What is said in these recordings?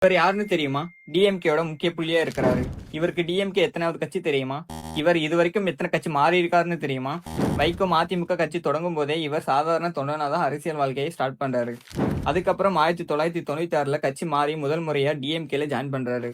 இவர் யாருன்னு தெரியுமா? டிஎம்கேயோட முக்கிய புள்ளியா இருக்கிறாரு. இவருக்கு டிஎம்கே எத்தனாவது கட்சி தெரியுமா? இவர் இதுவரைக்கும் எத்தனை கட்சி மாறி இருக்காருன்னு தெரியுமா? வைகோ அதிமுக கட்சி தொடங்கும் போதே இவர் சாதாரண தொண்டனா தான் அரசியல் வாழ்க்கையை ஸ்டார்ட் பண்றாரு. அதுக்கப்புறம் 1996ல கட்சி மாறி முதல் முறையா டிஎம்கேல ஜாயின் பண்றாரு.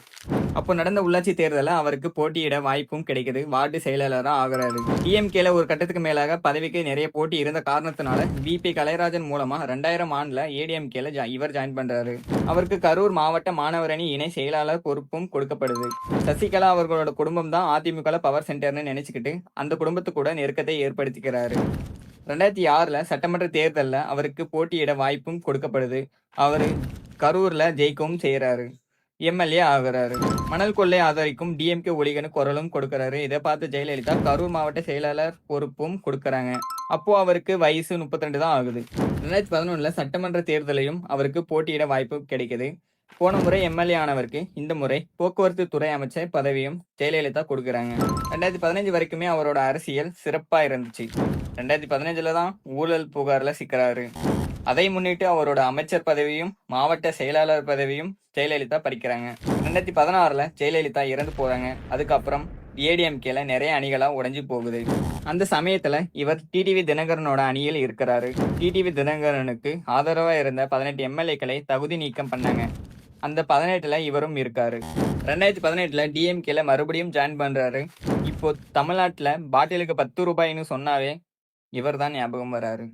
அப்போ நடந்த உள்ளாட்சி தேர்தலில் அவருக்கு போட்டியிட வாய்ப்பும் கிடைக்குது. வார்டு செயலாளரா ஆகுறாரு. டிஎம்கேல ஒரு கட்டத்துக்கு மேலாக பதவிக்கு நிறைய போட்டி இருந்த காரணத்தினால விபி கலைராஜன் மூலமா 2000 ஆண்டுல ஏடிஎம்கேல இவர் ஜாயின் பண்றாரு. அவருக்கு கரூர் மாவட்ட மாணவரணி இணை செயலாளர் பொறுப்பும் கொடுக்கப்படுது. சசிகலா அவர்களோட குடும்பம் தான் அதிமுக பவர் சென்டர்னு நினைச்சுக்கிட்டு அந்த குடும்பத்து கூட நெருக்கத்தை ஏற்படுத்திக்கிறாரு. 2006ல சட்டமன்ற தேர்தலில் அவருக்கு போட்டியிட வாய்ப்பும் கொடுக்கப்படுது. அவரு கரூர்ல ஜெயிக்கவும் செய்யறாரு. எம்எல்ஏ ஆகுறாரு. மணல் கொள்ளை ஆதரிக்கும் டிஎம்கே ஒழிகன்னு குரலும் கொடுக்கறாரு. இதை பார்த்து ஜெயலலிதா கரூர் மாவட்ட செயலாளர் பொறுப்பும் கொடுக்கறாங்க. அப்போ அவருக்கு வயசு 32 தான் ஆகுது. 2011ல சட்டமன்ற தேர்தலையும் அவருக்கு போட்டியிட வாய்ப்பு கிடைக்குது. போன முறை எம்எல்ஏ ஆனவருக்கு இந்த முறை போக்குவரத்து துறை அமைச்சர் பதவியும் ஜெயலலிதா கொடுக்குறாங்க. 2015 வரைக்குமே அவரோட அரசியல் சிறப்பா இருந்துச்சு. 2015ல தான் ஊழல் புகார்ல சிக்கிறாரு. அதை முன்னிட்டு அவரோட அமைச்சர் பதவியும் மாவட்ட செயலாளர் பதவியும் ஜெயலலிதா பறிக்கிறாங்க. 2016ல ஜெயலலிதா இறந்து போறாங்க. அதுக்கப்புறம் ஏடிஎம்கேல நிறைய அணிகளா உடைஞ்சு போகுது. அந்த சமயத்துல இவர் டிடிவி தினகரனோட அணியில் இருக்கிறாரு. டிடிவி தினகரனுக்கு ஆதரவா இருந்த 18 எம்எல்ஏக்களை தகுதி நீக்கம் பண்ணாங்க. அந்த 18ல இவரும் இருக்காரு. 2018ல டிஎம்கேல மறுபடியும் ஜாயின் பண்றாரு. இப்போ தமிழ்நாட்டுல பாட்டிலுக்கு 10 ரூபாய்னு சொன்னாவே இவர் தான் ஞாபகம் வராரு.